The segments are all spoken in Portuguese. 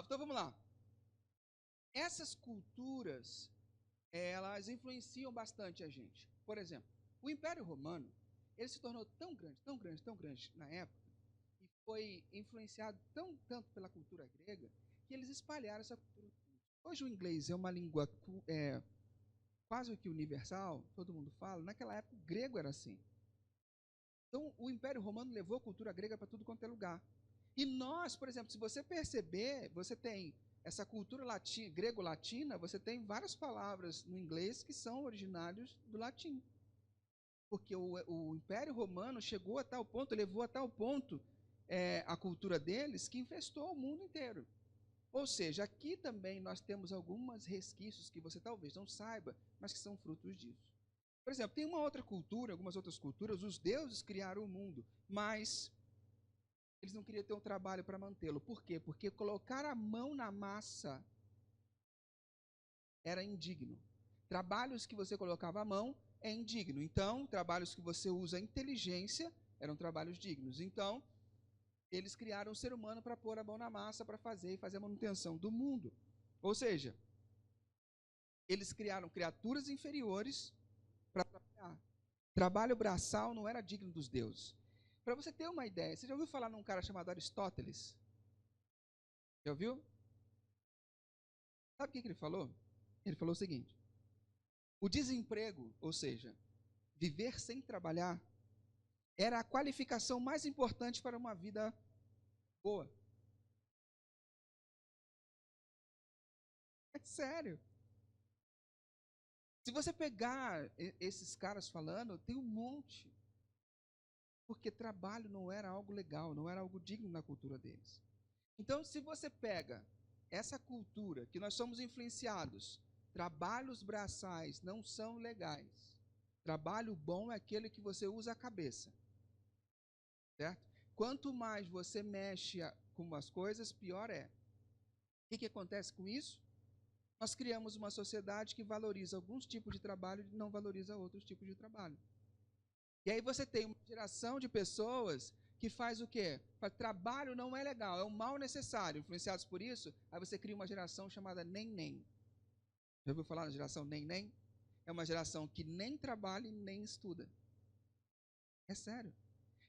Então vamos lá. Essas culturas, elas influenciam bastante a gente. Por exemplo, o Império Romano, ele se tornou tão grande, tão grande, tão grande na época, e foi influenciado tanto pela cultura grega, que eles espalharam essa cultura. Hoje o inglês é uma língua quase que universal, todo mundo fala. Naquela época o grego era assim. Então o Império Romano levou a cultura grega para tudo quanto é lugar. E nós, por exemplo, se você perceber, você tem essa cultura grego-latina, você tem várias palavras no inglês que são originários do latim. Porque o Império Romano chegou a tal ponto, levou a tal ponto a cultura deles, que infestou o mundo inteiro. Ou seja, aqui também nós temos alguns resquícios que você talvez não saiba, mas que são frutos disso. Por exemplo, tem uma outra cultura, algumas outras culturas, os deuses criaram o mundo, mas eles não queriam ter um trabalho para mantê-lo. Por quê? Porque colocar a mão na massa era indigno. Trabalhos que você colocava a mão é indigno. Então, trabalhos que você usa a inteligência eram trabalhos dignos. Então, eles criaram o ser humano para pôr a mão na massa, para fazer a manutenção do mundo. Ou seja, eles criaram criaturas inferiores para trabalhar. Trabalho braçal não era digno dos deuses. Para você ter uma ideia, você já ouviu falar num cara chamado Aristóteles? Já ouviu? Sabe o que ele falou? Ele falou o seguinte: o desemprego, ou seja, viver sem trabalhar, era a qualificação mais importante para uma vida boa. É sério. Se você pegar esses caras falando, tem um monte. Porque trabalho não era algo legal, não era algo digno na cultura deles. Então, se você pega essa cultura que nós somos influenciados, trabalhos braçais não são legais. Trabalho bom é aquele que você usa a cabeça. Certo? Quanto mais você mexe com as coisas, pior é. O que acontece com isso? Nós criamos uma sociedade que valoriza alguns tipos de trabalho e não valoriza outros tipos de trabalho. E aí você tem uma geração de pessoas que faz o quê? Trabalho não é legal, é um mal necessário. Influenciados por isso, aí você cria uma geração chamada nem-nem. Já ouviu falar na geração nem-nem? É uma geração que nem trabalha e nem estuda. É sério.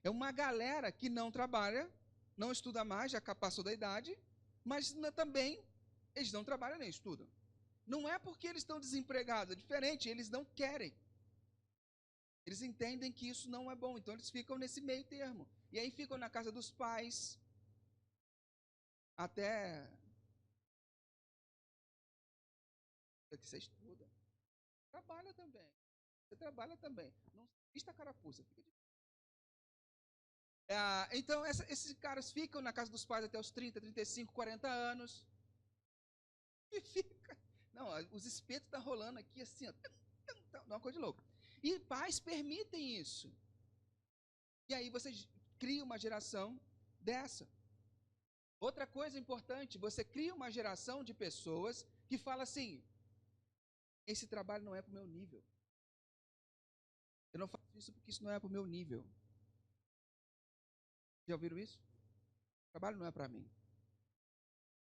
É uma galera que não trabalha, não estuda mais, já passou da idade, mas também eles não trabalham nem estudam. Não é porque eles estão desempregados, é diferente, eles não querem. Eles entendem que isso não é bom, então eles ficam nesse meio termo. E aí ficam na casa dos pais, até que você estuda. Trabalha também. Você trabalha também. Não vista a carapuça. Então, esses caras ficam na casa dos pais até os 30, 35, 40 anos. E fica. Não, os espetos estão rolando aqui assim, ó. Uma coisa de louco. E pais permitem isso. E aí você cria uma geração dessa. Outra coisa importante, você cria uma geração de pessoas que fala assim: esse trabalho não é para o meu nível. Eu não faço isso porque isso não é para o meu nível. Já ouviram isso? O trabalho não é para mim.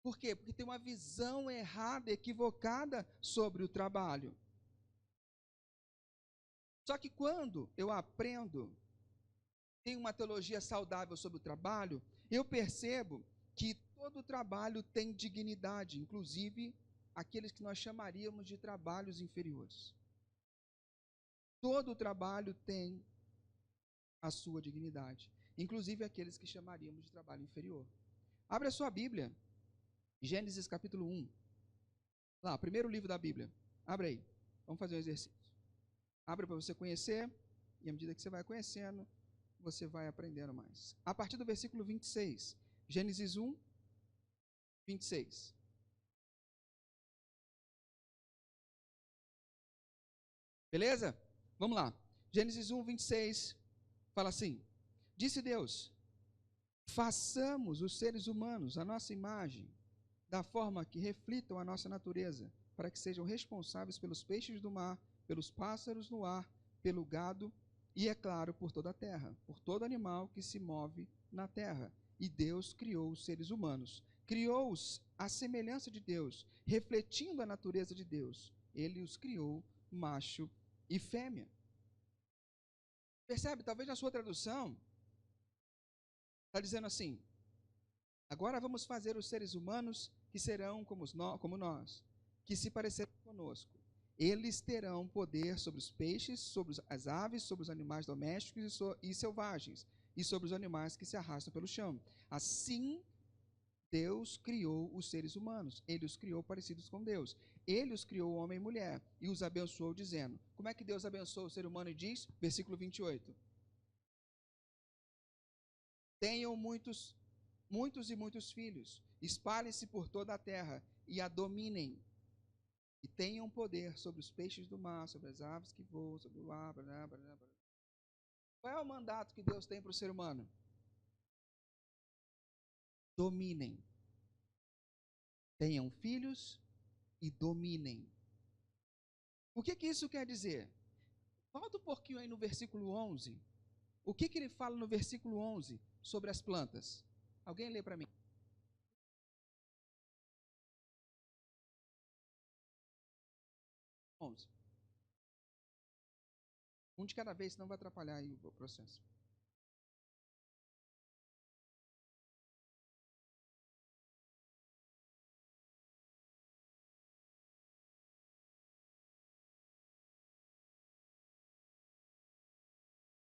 Por quê? Porque tem uma visão errada, equivocada sobre o trabalho. Só que quando eu aprendo, tenho uma teologia saudável sobre o trabalho, eu percebo que todo trabalho tem dignidade, inclusive aqueles que nós chamaríamos de trabalhos inferiores. Todo trabalho tem a sua dignidade, inclusive aqueles que chamaríamos de trabalho inferior. Abra a sua Bíblia, Gênesis capítulo 1. Lá, primeiro livro da Bíblia. Abre aí. Vamos fazer um exercício. Abra para você conhecer, e à medida que você vai conhecendo, você vai aprendendo mais. A partir do versículo 26. Gênesis 1, 26. Beleza? Vamos lá. Gênesis 1, 26 fala assim: disse Deus: façamos os seres humanos a nossa imagem, da forma que reflitam a nossa natureza, para que sejam responsáveis pelos peixes do mar, pelos pássaros no ar, pelo gado e, é claro, por toda a terra, por todo animal que se move na terra. E Deus criou os seres humanos. Criou-os à semelhança de Deus, refletindo a natureza de Deus. Ele os criou macho e fêmea. Percebe? Talvez na sua tradução está dizendo assim: agora vamos fazer os seres humanos que serão como nós, que se parecerão conosco. Eles terão poder sobre os peixes, sobre as aves, sobre os animais domésticos e selvagens, e sobre os animais que se arrastam pelo chão. Assim, Deus criou os seres humanos. Ele os criou parecidos com Deus. Ele os criou homem e mulher e os abençoou, dizendo: como é que Deus abençoa o ser humano? E diz, versículo 28. Tenham muitos e muitos filhos, espalhem-se por toda a terra e a dominem, e tenham poder sobre os peixes do mar, sobre as aves que voam, sobre o ar. Qual é o mandato que Deus tem para o ser humano? Dominem. Tenham filhos e dominem. O que isso quer dizer? Volta um pouquinho aí no versículo 11. O que ele fala no versículo 11 sobre as plantas? Alguém lê para mim. 11. Um de cada vez, senão vai atrapalhar aí o processo.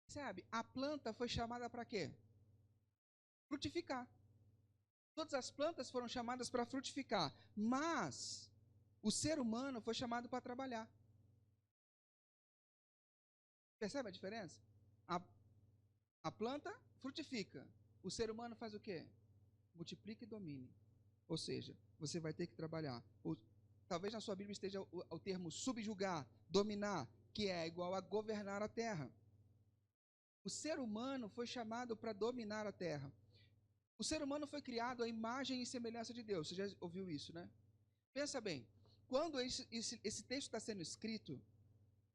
Percebe? A planta foi chamada para quê? Frutificar. Todas as plantas foram chamadas para frutificar, mas o ser humano foi chamado para trabalhar. Percebe a diferença? A planta frutifica. O ser humano faz o quê? Multiplica e domine. Ou seja, você vai ter que trabalhar. Talvez na sua Bíblia esteja o termo subjugar, dominar, que é igual a governar a terra. O ser humano foi chamado para dominar a terra. O ser humano foi criado à imagem e semelhança de Deus. Você já ouviu isso, né? Pensa bem, quando esse texto está sendo escrito,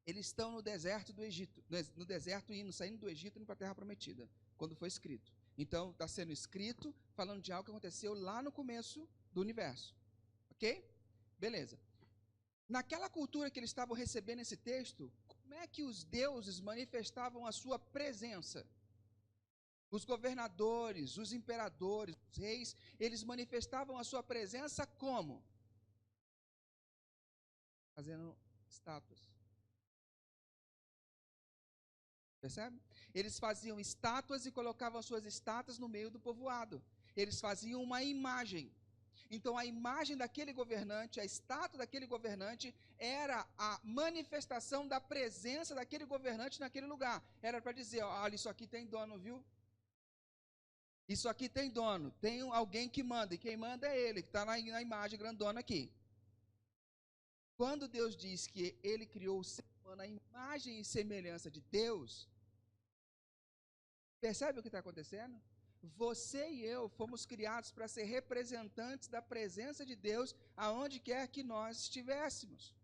eles estão no deserto do Egito, no deserto saindo do Egito e indo para a Terra Prometida, quando foi escrito. Então, está sendo escrito, falando de algo que aconteceu lá no começo do universo. Ok? Beleza. Naquela cultura que eles estavam recebendo esse texto, como é que os deuses manifestavam a sua presença? Os governadores, os imperadores, os reis, eles manifestavam a sua presença como? Fazendo estátuas. Percebe? Eles faziam estátuas e colocavam suas estátuas no meio do povoado. Eles faziam uma imagem. Então, a imagem daquele governante, a estátua daquele governante, era a manifestação da presença daquele governante naquele lugar. Era para dizer, olha, isso aqui tem dono, viu? Isso aqui tem dono, tem alguém que manda, e quem manda é ele, que está na imagem grandona aqui. Quando Deus diz que ele criou o ser humano à imagem e semelhança de Deus, percebe o que está acontecendo? Você e eu fomos criados para ser representantes da presença de Deus aonde quer que nós estivéssemos.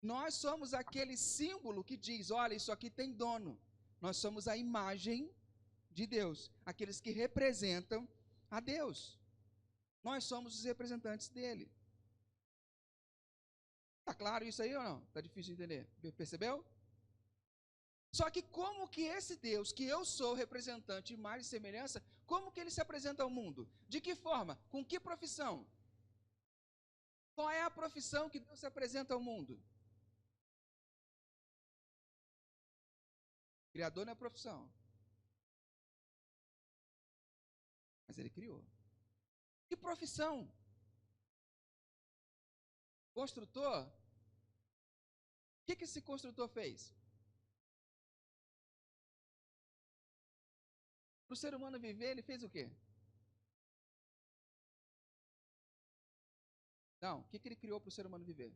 Nós somos aquele símbolo que diz, olha, isso aqui tem dono. Nós somos a imagem de Deus, aqueles que representam a Deus. Nós somos os representantes dele. Está claro isso aí ou não? Está difícil de entender. Percebeu? Só que como que esse Deus, que eu sou representante, imagem e semelhança, como que ele se apresenta ao mundo? De que forma? Com que profissão? Qual é a profissão que Deus se apresenta ao mundo? Criador não é profissão. Mas ele criou. Que profissão? Construtor? O que esse construtor fez? Para o ser humano viver, ele fez o quê? Não, o que ele criou para o ser humano viver?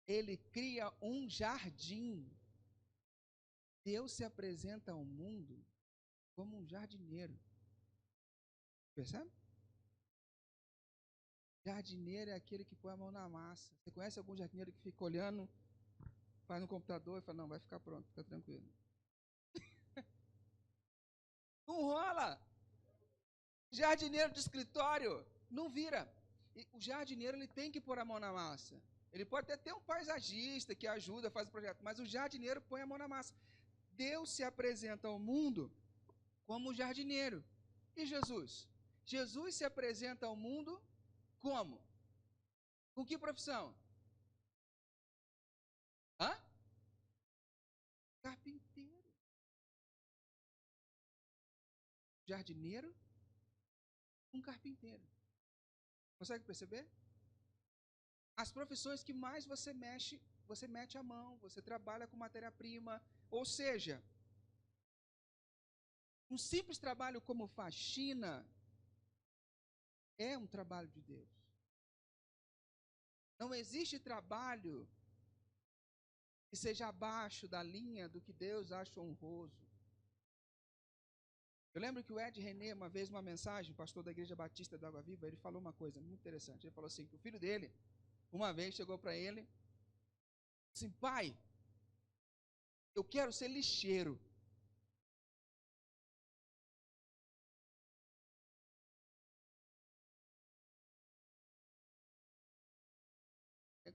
Ele cria um jardim. Deus se apresenta ao mundo como um jardineiro. Percebe? Jardineiro é aquele que põe a mão na massa. Você conhece algum jardineiro que fica olhando, faz no computador e fala, não, vai ficar pronto, fica tranquilo. Não rola! Jardineiro de escritório não vira. E o jardineiro ele tem que pôr a mão na massa. Ele pode até ter um paisagista que ajuda, faz o projeto, mas o jardineiro põe a mão na massa. Deus se apresenta ao mundo como jardineiro. E Jesus? Jesus se apresenta ao mundo como? Com que profissão? Hã? Carpinteiro. Jardineiro, um carpinteiro. Consegue perceber? As profissões que mais você mexe, você mete a mão, você trabalha com matéria-prima. Ou seja, um simples trabalho como faxina é um trabalho de Deus. Não existe trabalho que seja abaixo da linha do que Deus acha honroso. Eu lembro que o Ed René, uma vez, uma mensagem, pastor da Igreja Batista da Água Viva, ele falou uma coisa muito interessante. Ele falou assim, que o filho dele, uma vez, chegou para ele, assim, pai, eu quero ser lixeiro.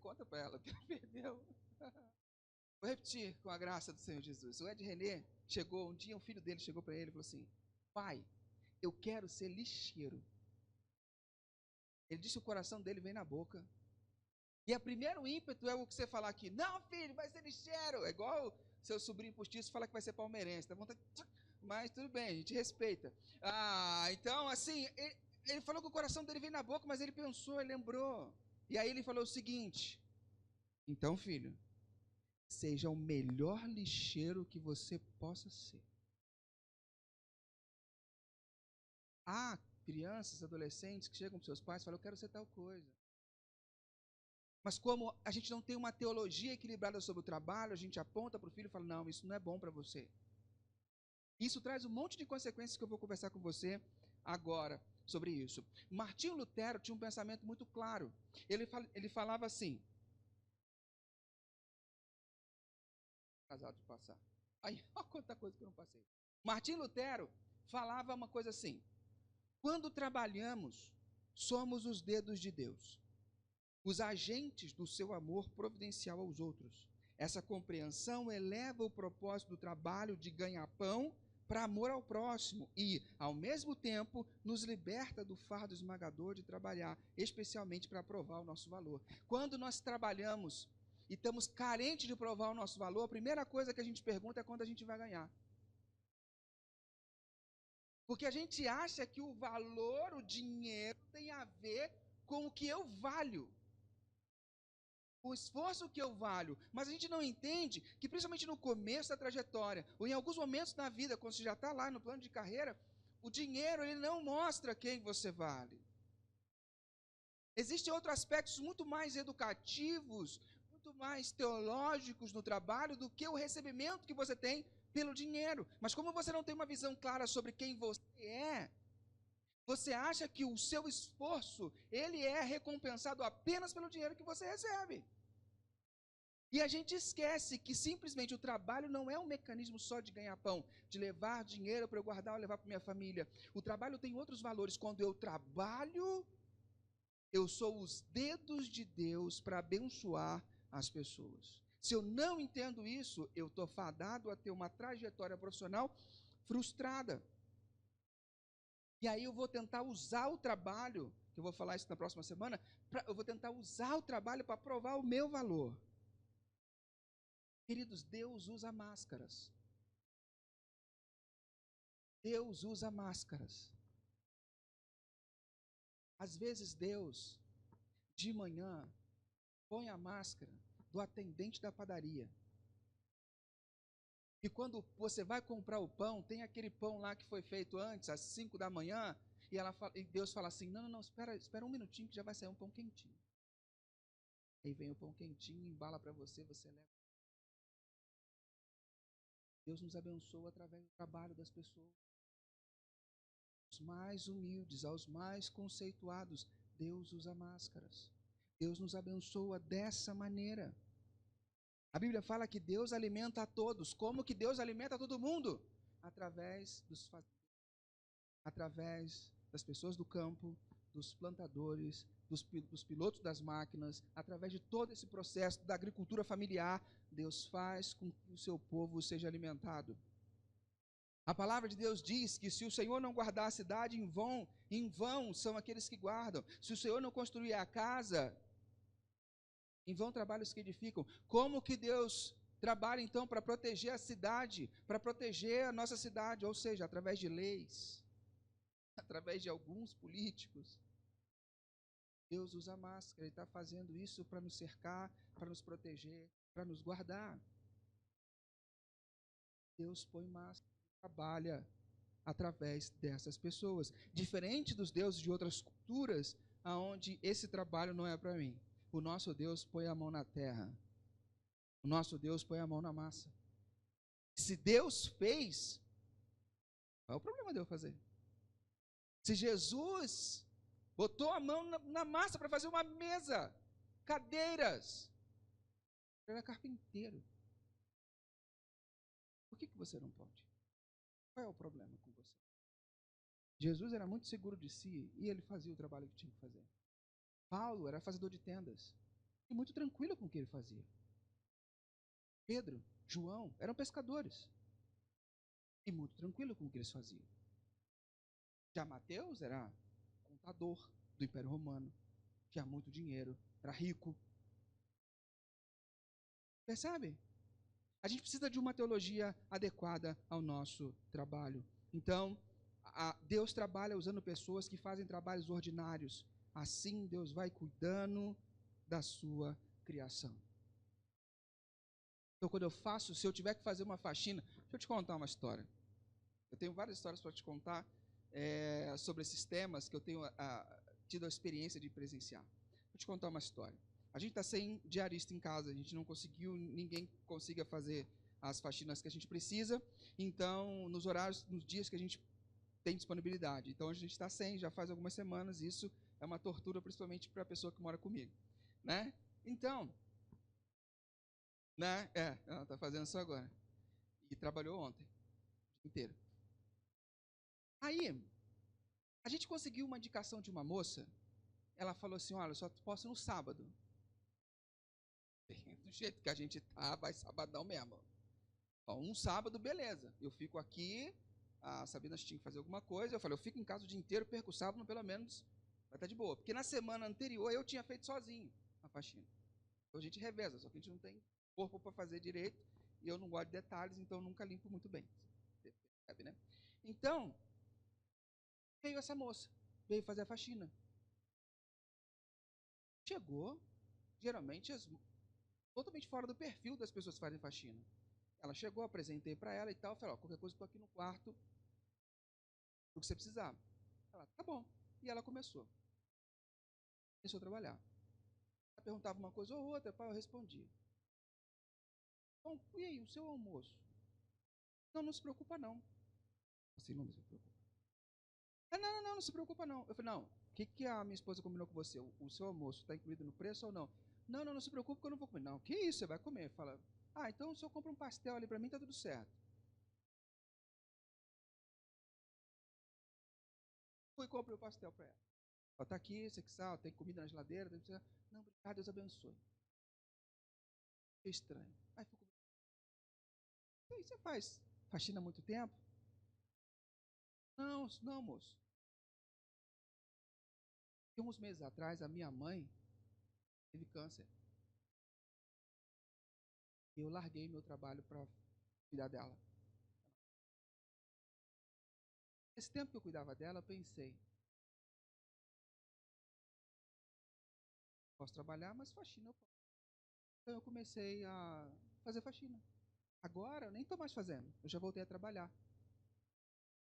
Conta para ela que ele perdeu. Vou repetir com a graça do Senhor Jesus. O Ed René chegou, um dia um filho dele chegou para ele e falou assim, pai, eu quero ser lixeiro. Ele disse que o coração dele vem na boca. E o primeiro ímpeto é o que você falar aqui, não filho, vai ser lixeiro. É igual seu sobrinho postiço fala que vai ser palmeirense. Tá vontade, mas tudo bem, a gente respeita. Então assim, ele falou que o coração dele vem na boca, mas ele pensou, ele lembrou. E aí ele falou o seguinte, então filho, seja o melhor lixeiro que você possa ser. Há crianças, adolescentes que chegam para seus pais e falam, eu quero ser tal coisa. Mas como a gente não tem uma teologia equilibrada sobre o trabalho, a gente aponta para o filho e fala, não, isso não é bom para você. Isso traz um monte de consequências que eu vou conversar com você agora sobre isso. Martinho Lutero tinha um pensamento muito claro. Ele falava assim, casado de passar. Aí, olha quanta coisa que eu não passei. Martinho Lutero falava uma coisa assim, quando trabalhamos, somos os dedos de Deus, os agentes do seu amor providencial aos outros. Essa compreensão eleva o propósito do trabalho de ganha-pão para amor ao próximo e, ao mesmo tempo, nos liberta do fardo esmagador de trabalhar, especialmente para provar o nosso valor. Quando nós trabalhamos e estamos carentes de provar o nosso valor, a primeira coisa que a gente pergunta é quando a gente vai ganhar. Porque a gente acha que o valor, o dinheiro, tem a ver com o que eu valho. O esforço que eu valho. Mas a gente não entende que, principalmente no começo da trajetória, ou em alguns momentos na vida, quando você já está lá no plano de carreira, o dinheiro ele não mostra quem você vale. Existem outros aspectos muito mais educativos, muito mais teológicos no trabalho do que o recebimento que você tem pelo dinheiro. Mas como você não tem uma visão clara sobre quem você é, você acha que o seu esforço, ele é recompensado apenas pelo dinheiro que você recebe. E a gente esquece que simplesmente o trabalho não é um mecanismo só de ganhar pão, de levar dinheiro para eu guardar ou levar para minha família. O trabalho tem outros valores. Quando eu trabalho, eu sou os dedos de Deus para abençoar as pessoas. Se eu não entendo isso, eu estou fadado a ter uma trajetória profissional frustrada. E aí eu vou tentar usar o trabalho, que eu vou falar isso na próxima semana, eu vou tentar usar o trabalho para provar o meu valor. Queridos, Deus usa máscaras. Deus usa máscaras. Às vezes Deus, de manhã, põe a máscara do atendente da padaria. E quando você vai comprar o pão, tem aquele pão lá que foi feito antes, às 5 da manhã, e Deus fala assim, não, espera um minutinho que já vai sair um pão quentinho. Aí vem o pão quentinho, embala para você, você leva. Deus nos abençoa através do trabalho das pessoas. Aos mais humildes, aos mais conceituados, Deus usa máscaras. Deus nos abençoa dessa maneira. A Bíblia fala que Deus alimenta a todos. Como que Deus alimenta todo mundo? Através das pessoas do campo, dos plantadores, dos pilotos das máquinas, através de todo esse processo da agricultura familiar, Deus faz com que o seu povo seja alimentado. A palavra de Deus diz que se o Senhor não guardar a cidade, em vão são aqueles que guardam. Se o Senhor não construir a casa, em vão trabalham os que edificam. Como que Deus trabalha então para proteger a cidade, para proteger a nossa cidade? Ou seja, através de leis, através de alguns políticos. Deus usa máscara, Ele está fazendo isso para nos cercar, para nos proteger, para nos guardar. Deus põe máscara, trabalha através dessas pessoas. Diferente dos deuses de outras culturas, aonde esse trabalho não é para mim. O nosso Deus põe a mão na terra. O nosso Deus põe a mão na massa. Se Deus fez, qual é o problema de eu fazer? Se Jesus botou a mão na massa para fazer uma mesa, cadeiras, ele era carpinteiro. Por que você não pode? Qual é o problema com você? Jesus era muito seguro de si e ele fazia o trabalho que tinha que fazer. Paulo era fazedor de tendas e muito tranquilo com o que ele fazia. Pedro, João eram pescadores e muito tranquilo com o que eles faziam. Já Mateus era contador do Império Romano, tinha muito dinheiro, era rico. Percebe? A gente precisa de uma teologia adequada ao nosso trabalho. Então, Deus trabalha usando pessoas que fazem trabalhos ordinários. Assim, Deus vai cuidando da sua criação. Então, quando se eu tiver que fazer uma faxina, deixa eu te contar uma história. Eu tenho várias histórias para te contar sobre esses temas que eu tenho tido a experiência de presenciar. Vou te contar uma história. A gente está sem diarista em casa, a gente não conseguiu, ninguém consiga fazer as faxinas que a gente precisa, então, nos dias que a gente tem disponibilidade. Então, a gente está sem, já faz algumas semanas, isso é uma tortura, principalmente para a pessoa que mora comigo, né? Então, né? Ela está fazendo isso agora. E trabalhou ontem, o dia inteiro. Aí, a gente conseguiu uma indicação de uma moça, ela falou assim, olha, eu só posso no sábado. Do jeito que a gente tá, vai sabadão mesmo. Bom, um sábado, beleza. Eu fico aqui, a Sabina tinha que fazer alguma coisa, eu falei, eu fico em casa o dia inteiro, perco o sábado, pelo menos vai estar de boa. Porque na semana anterior eu tinha feito sozinho a faxina. Então a gente reveza, só que a gente não tem corpo para fazer direito, e eu não gosto de detalhes, então eu nunca limpo muito bem. Você percebe, né? Então, veio essa moça, veio fazer a faxina. Chegou, geralmente, totalmente fora do perfil das pessoas que fazem faxina. Ela chegou, apresentei para ela e tal, falei, ó, qualquer coisa, estou aqui no quarto, o que você precisar. Ela, tá bom. E ela começou a trabalhar. Ela perguntava uma coisa ou outra, eu respondia. Bom, e aí, o seu almoço? Não, não se preocupa não. Assim, não se preocupa. Não se preocupa não. Eu falei, não, o que a minha esposa combinou com você? O seu almoço está incluído no preço ou não? Não se preocupe que eu não vou comer. Não, que isso, você vai comer. Fala, então o senhor compra um pastel ali para mim, tá tudo certo. Fui e comprei o pastel para ela. Ó, tá aqui, você que sabe, tem comida na geladeira. Não, obrigado, Deus abençoe. Que estranho. Aí ficou. E aí, você faz faxina há muito tempo? Não, moço. E uns meses atrás, a minha mãe teve câncer. E eu larguei meu trabalho para cuidar dela. Esse tempo que eu cuidava dela, eu pensei, posso trabalhar, mas faxina eu posso. Então eu comecei a fazer faxina. Agora eu nem estou mais fazendo, eu já voltei a trabalhar.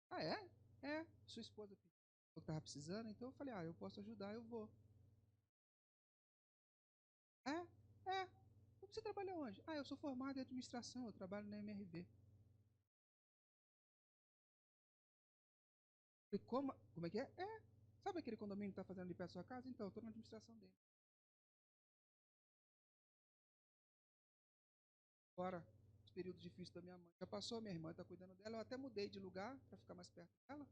Ah, é? É, sua esposa que estava precisando, então eu falei, eu posso ajudar, eu vou. É. Você trabalha onde? Eu sou formado em administração, eu trabalho na MRV. Falei, como é que é? Sabe aquele condomínio que está fazendo ali perto da sua casa? Então, eu estou na administração dele. Agora, os períodos difíceis da minha mãe. Já passou, minha irmã está cuidando dela, eu até mudei de lugar para ficar mais perto dela.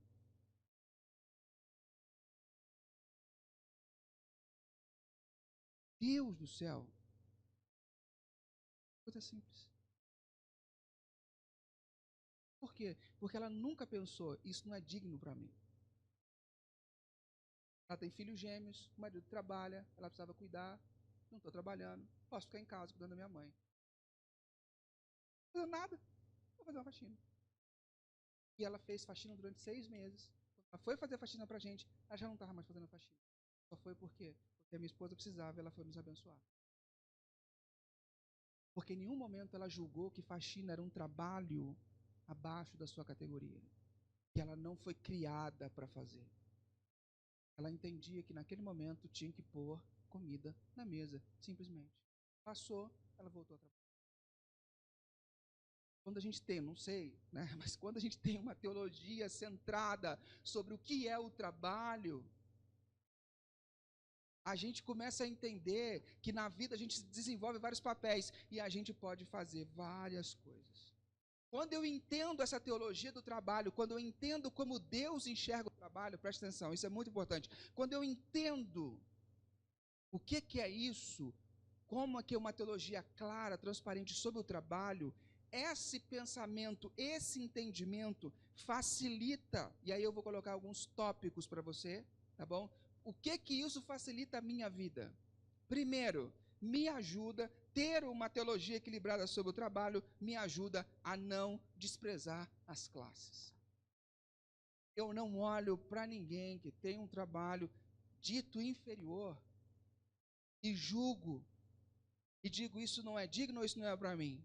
Deus do céu. Coisa simples. Por quê? Porque ela nunca pensou, isso não é digno para mim. Ela tem filhos gêmeos, o marido trabalha, ela precisava cuidar, não estou trabalhando, posso ficar em casa cuidando da minha mãe. Não fazendo nada, vou fazer uma faxina. E ela fez faxina durante 6 meses. Quando ela foi fazer faxina para a gente, ela já não estava mais fazendo faxina. Só foi por quê? Porque a minha esposa precisava e ela foi nos abençoar. Porque em nenhum momento ela julgou que faxina era um trabalho abaixo da sua categoria. Que ela não foi criada para fazer. Ela entendia que naquele momento tinha que pôr comida na mesa, simplesmente. Passou, ela voltou a trabalhar. Quando a gente tem, não sei, né, mas quando a gente tem uma teologia centrada sobre o que é o trabalho, a gente começa a entender que na vida a gente desenvolve vários papéis e a gente pode fazer várias coisas. Quando eu entendo essa teologia do trabalho, quando eu entendo como Deus enxerga o trabalho, presta atenção, isso é muito importante. Quando eu entendo o que é isso, como é que é uma teologia clara, transparente sobre o trabalho, esse pensamento, esse entendimento facilita, e aí eu vou colocar alguns tópicos para você, tá bom? O que isso facilita a minha vida? Primeiro, me ajuda, ter uma teologia equilibrada sobre o trabalho, me ajuda a não desprezar as classes. Eu não olho para ninguém que tem um trabalho dito inferior e julgo, e digo isso não é digno, isso não é para mim.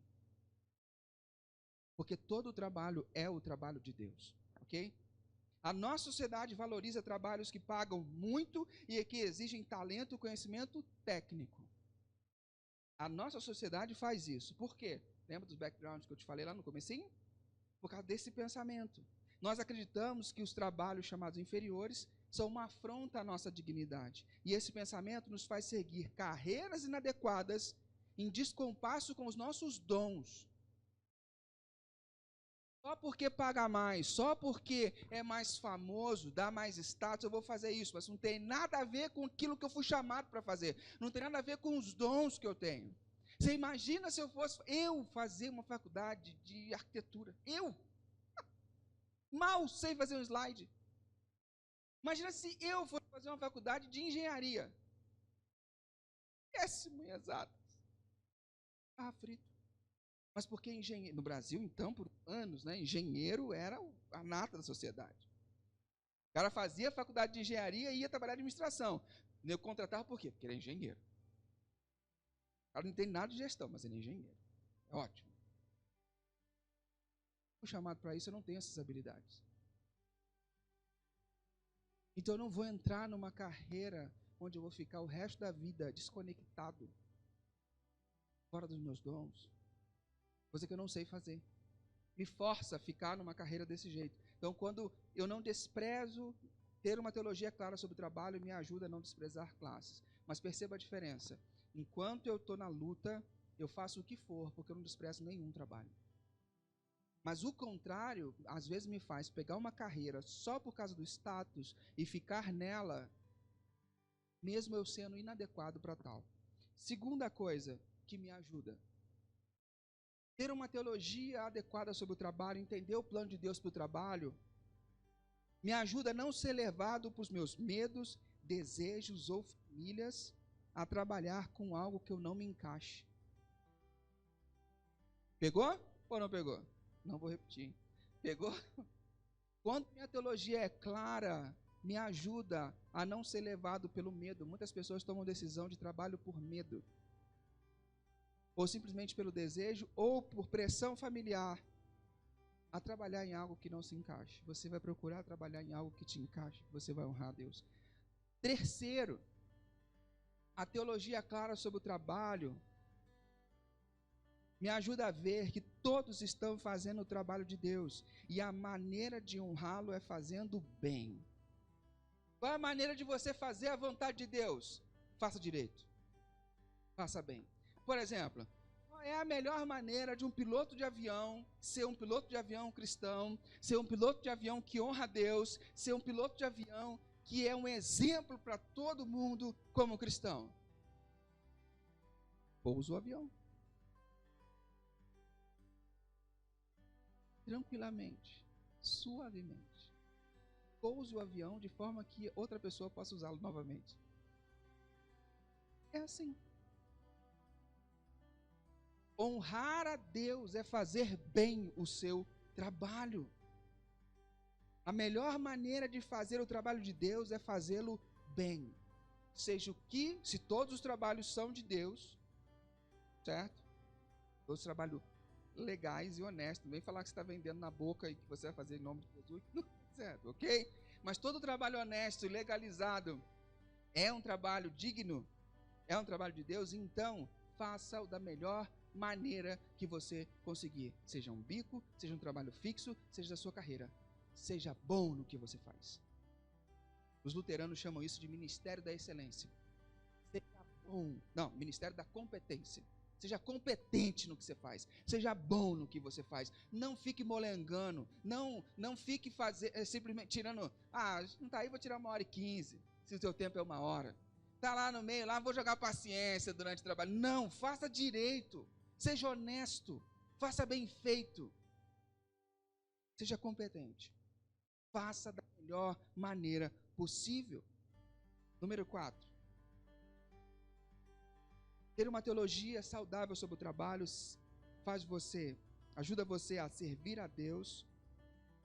Porque todo o trabalho é o trabalho de Deus, ok? A nossa sociedade valoriza trabalhos que pagam muito e que exigem talento e conhecimento técnico. A nossa sociedade faz isso. Por quê? Lembra dos backgrounds que eu te falei lá no comecinho? Por causa desse pensamento. Nós acreditamos que os trabalhos chamados inferiores são uma afronta à nossa dignidade. E esse pensamento nos faz seguir carreiras inadequadas em descompasso com os nossos dons. Só porque paga mais, só porque é mais famoso, dá mais status, eu vou fazer isso. Mas não tem nada a ver com aquilo que eu fui chamado para fazer. Não tem nada a ver com os dons que eu tenho. Você imagina se eu fosse fazer uma faculdade de arquitetura. Eu mal sei fazer um slide. Imagina se eu fosse fazer uma faculdade de engenharia. Péssimo em exatas. Ah, frito. Mas porque engenheiro, no Brasil, então, por anos, né, engenheiro era a nata da sociedade. O cara fazia faculdade de engenharia e ia trabalhar em administração. Eu contratava por quê? Porque ele é engenheiro. O cara não entende nada de gestão, mas ele é engenheiro. É ótimo. Fui chamado para isso, eu não tenho essas habilidades. Então eu não vou entrar numa carreira onde eu vou ficar o resto da vida desconectado, fora dos meus dons. Coisa que eu não sei fazer. Me força a ficar numa carreira desse jeito. Então, quando eu não desprezo, ter uma teologia clara sobre o trabalho me ajuda a não desprezar classes. Mas perceba a diferença. Enquanto eu estou na luta, eu faço o que for, porque eu não desprezo nenhum trabalho. Mas o contrário, às vezes me faz pegar uma carreira só por causa do status e ficar nela, mesmo eu sendo inadequado para tal. Segunda coisa que me ajuda. Ter uma teologia adequada sobre o trabalho, entender o plano de Deus para o trabalho, me ajuda a não ser levado por meus medos, desejos ou famílias a trabalhar com algo que eu não me encaixe. Pegou ou não pegou? Não vou repetir. Pegou? Quando minha teologia é clara, me ajuda a não ser levado pelo medo. Muitas pessoas tomam decisão de trabalho por medo. Ou simplesmente pelo desejo, ou por pressão familiar, a trabalhar em algo que não se encaixe. Você vai procurar trabalhar em algo que te encaixe, você vai honrar a Deus. Terceiro, a teologia clara sobre o trabalho me ajuda a ver que todos estão fazendo o trabalho de Deus, e a maneira de honrá-lo é fazendo bem. Qual é a maneira de você fazer a vontade de Deus? Faça direito. Faça bem. Por exemplo, qual é a melhor maneira de um piloto de avião ser um piloto de avião cristão, ser um piloto de avião que honra a Deus, ser um piloto de avião que é um exemplo para todo mundo como cristão? pousa o avião. Tranquilamente, suavemente. Pousa o avião de forma que outra pessoa possa usá-lo novamente. É assim. Honrar a Deus é fazer bem o seu trabalho. A melhor maneira de fazer o trabalho de Deus é fazê-lo bem. Seja o que, se todos os trabalhos são de Deus, certo? Todos os trabalhos legais e honestos. Não vem falar que você está vendendo na boca e que você vai fazer em nome de Jesus. Não, certo, ok? Mas todo trabalho honesto e legalizado é um trabalho digno, é um trabalho de Deus, então faça-o da melhor maneira que você conseguir. Seja um bico, seja um trabalho fixo, seja da sua carreira. Seja bom no que você faz. Os luteranos chamam isso de ministério da excelência. Seja bom. Não, ministério da competência. Seja competente no que você faz. Seja bom no que você faz. Não fique molengando. Não fique simplesmente tirando. Não tá aí, vou tirar 1h15. Se o seu tempo é 1 hora. Tá lá no meio, lá vou jogar paciência durante o trabalho. Não, faça direito. Seja honesto. Faça bem feito. Seja competente. Faça da melhor maneira possível. Número 4. Ter uma teologia saudável sobre o trabalho ajuda você a servir a Deus,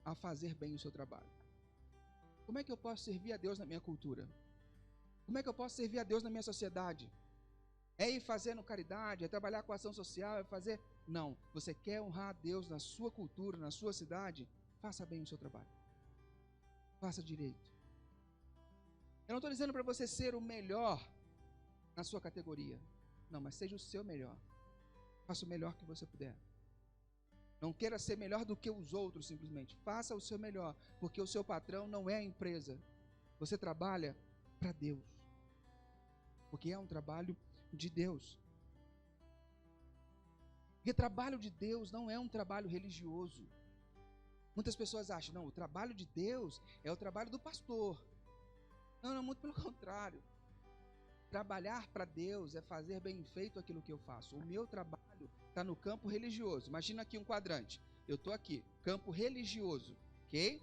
a fazer bem o seu trabalho. Como é que eu posso servir a Deus na minha cultura? Como é que eu posso servir a Deus na minha sociedade? É ir fazendo caridade, é trabalhar com ação social, é fazer... Não, você quer honrar a Deus na sua cultura, na sua cidade? Faça bem o seu trabalho. Faça direito. Eu não estou dizendo para você ser o melhor na sua categoria. Não, mas seja o seu melhor. Faça o melhor que você puder. Não queira ser melhor do que os outros simplesmente. Faça o seu melhor, porque o seu patrão não é a empresa. Você trabalha para Deus. Porque é um trabalho de Deus. Porque trabalho de Deus não é um trabalho religioso. Muitas pessoas acham, não, o trabalho de Deus é o trabalho do pastor. Não, muito pelo contrário. Trabalhar para Deus é fazer bem feito aquilo que eu faço. O meu trabalho está no campo religioso. Imagina aqui um quadrante. Eu estou aqui, campo religioso, ok?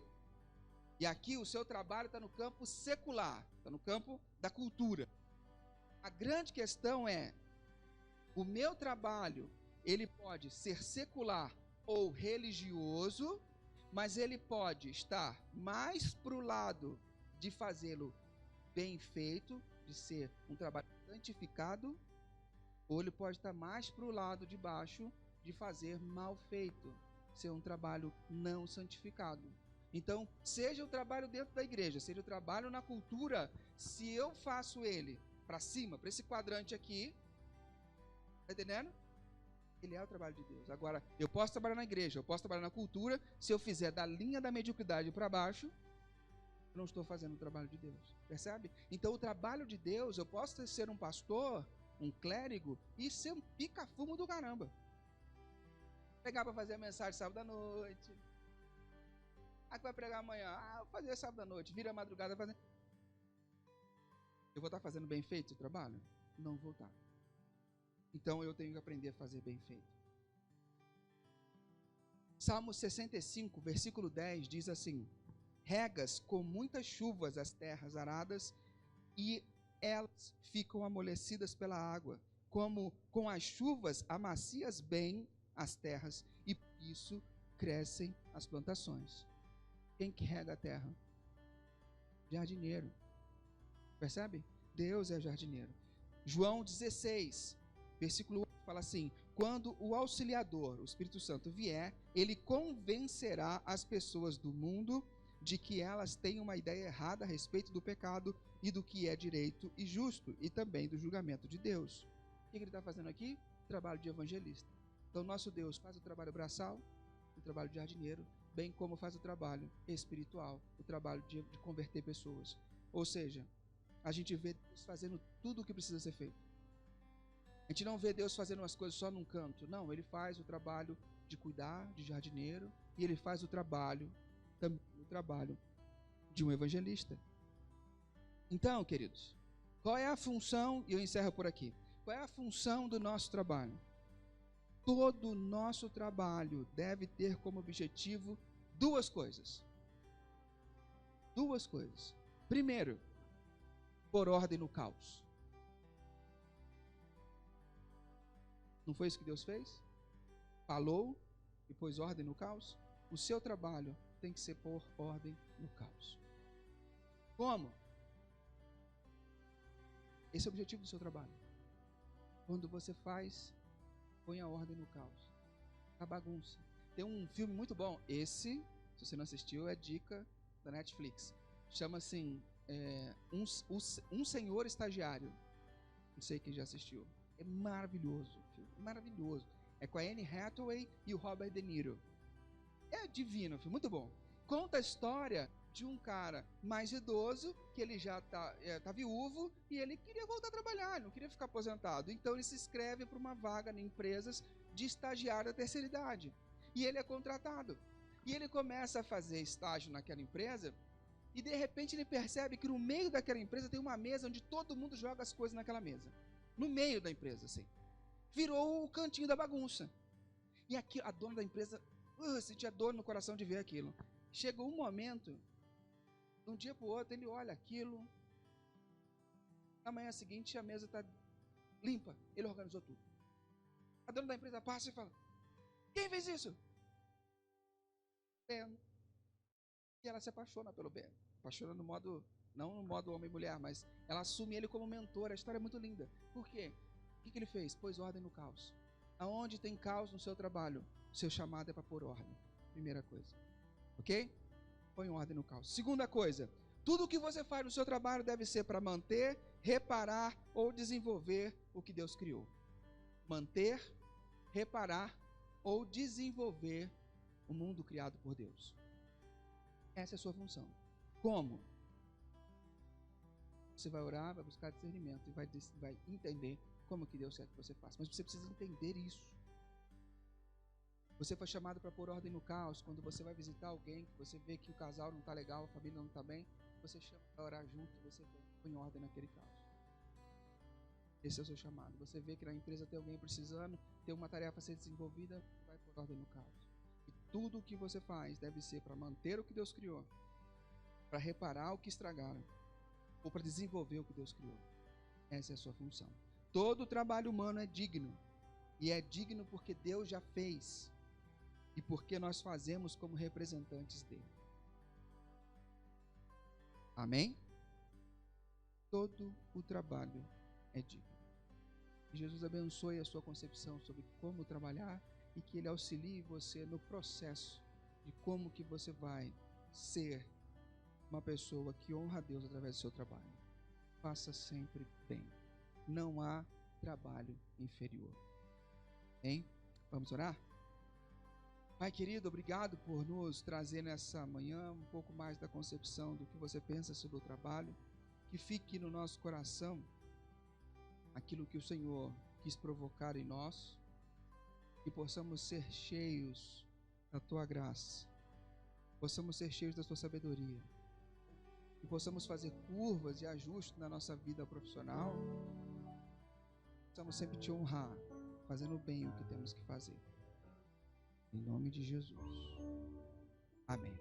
E aqui o seu trabalho está no campo secular, está no campo da cultura. A grande questão é, o meu trabalho, ele pode ser secular ou religioso, mas ele pode estar mais para o lado de fazê-lo bem feito, de ser um trabalho santificado, ou ele pode estar mais para o lado de baixo de fazer mal feito, ser um trabalho não santificado. Então, seja o trabalho dentro da igreja, seja o trabalho na cultura, se eu faço ele para cima, para esse quadrante aqui, tá entendendo? Ele é o trabalho de Deus. Agora, eu posso trabalhar na igreja, eu posso trabalhar na cultura, se eu fizer da linha da mediocridade para baixo, não estou fazendo o trabalho de Deus, percebe? Então o trabalho de Deus, eu posso ser um pastor, um clérigo e ser um pica-fumo do caramba. Pegar para fazer a mensagem sábado à noite. Que vai pregar amanhã? Vou fazer sábado à noite, vira a madrugada fazer. Eu vou estar fazendo bem feito o trabalho? Não vou estar. Então eu tenho que aprender a fazer bem feito. Salmo 65, versículo 10 diz assim: regas com muitas chuvas as terras aradas e elas ficam amolecidas pela água, como com as chuvas amacias bem as terras e por isso crescem as plantações. Quem que rega a terra? Jardineiro. Percebe? Deus é jardineiro. João 16, versículo 8 fala assim: quando o auxiliador, o Espírito Santo, vier, ele convencerá as pessoas do mundo de que elas têm uma ideia errada a respeito do pecado e do que é direito e justo, e também do julgamento de Deus. O que ele está fazendo aqui? Trabalho de evangelista. Então, nosso Deus faz o trabalho braçal, o trabalho de jardineiro, bem como faz o trabalho espiritual, o trabalho de converter pessoas. Ou seja, a gente vê Deus fazendo tudo o que precisa ser feito. A gente não vê Deus fazendo umas coisas só num canto. Não, Ele faz o trabalho de cuidar, de jardineiro, e Ele faz o trabalho, também o trabalho de um evangelista. Então, queridos, qual é a função, e eu encerro por aqui, Qual é a função do nosso trabalho? Todo o nosso trabalho deve ter como objetivo duas coisas. Duas coisas. Primeiro, pôr ordem no caos. Não foi isso que Deus fez? Falou e pôs ordem no caos? O seu trabalho tem que ser pôr ordem no caos. Como? Esse é o objetivo do seu trabalho. Quando você faz, põe a ordem no caos. A bagunça. Tem um filme muito bom. Esse, se você não assistiu, é dica da Netflix. Chama assim, Um Senhor Estagiário. Não sei quem já assistiu. É maravilhoso. Filme, maravilhoso. É com a Anne Hathaway e o Robert De Niro. É divino, filme, muito bom. Conta a história de um cara mais idoso, que ele já tá viúvo, e ele queria voltar a trabalhar, ele não queria ficar aposentado. Então ele se inscreve para uma vaga em empresas de estagiário da terceira idade. E ele é contratado. E ele começa a fazer estágio naquela empresa, e de repente ele percebe que no meio daquela empresa tem uma mesa onde todo mundo joga as coisas naquela mesa. No meio da empresa, assim. Virou o cantinho da bagunça. E aqui a dona da empresa sentia dor no coração de ver aquilo. Chegou um momento, de um dia para o outro, ele olha aquilo. Na manhã seguinte, a mesa está limpa. Ele organizou tudo. A dona da empresa passa e fala: quem fez isso? Ben. E ela se apaixona pelo Ben. Apaixona no modo, não no modo homem e mulher, mas ela assume ele como mentor. A história é muito linda. Por quê? O que ele fez? Pôs ordem no caos. Aonde tem caos no seu trabalho, seu chamado é para pôr ordem. Primeira coisa. Ok? Põe ordem no caos. Segunda coisa, tudo o que você faz no seu trabalho deve ser para manter, reparar ou desenvolver o que Deus criou. Manter, reparar ou desenvolver o mundo criado por Deus. Essa é a sua função. Como? Você vai orar, vai buscar discernimento e vai entender como que Deus quer que você faça. Mas você precisa entender isso. Você foi chamado para pôr ordem no caos. Quando você vai visitar alguém, que você vê que o casal não está legal, a família não está bem, você chama para orar junto, você põe ordem naquele caos. Esse é o seu chamado. Você vê que na empresa tem alguém precisando, tem uma tarefa a ser desenvolvida, vai pôr ordem no caos. E tudo o que você faz deve ser para manter o que Deus criou, para reparar o que estragaram, ou para desenvolver o que Deus criou. Essa é a sua função. Todo trabalho humano é digno. E é digno porque Deus já fez. E porque nós fazemos como representantes dele. Amém? Todo o trabalho é digno. Que Jesus abençoe a sua concepção sobre como trabalhar e que ele auxilie você no processo de como que você vai ser uma pessoa que honra a Deus através do seu trabalho. Faça sempre bem. Não há trabalho inferior. Hein? Vamos orar? Pai querido, obrigado por nos trazer nessa manhã um pouco mais da concepção do que você pensa sobre o trabalho. Que fique no nosso coração aquilo que o Senhor quis provocar em nós. Que possamos ser cheios da Tua graça. Possamos ser cheios da Tua sabedoria. Que possamos fazer curvas e ajustes na nossa vida profissional. Possamos sempre Te honrar, fazendo bem o que temos que fazer. Em nome de Jesus. Amém.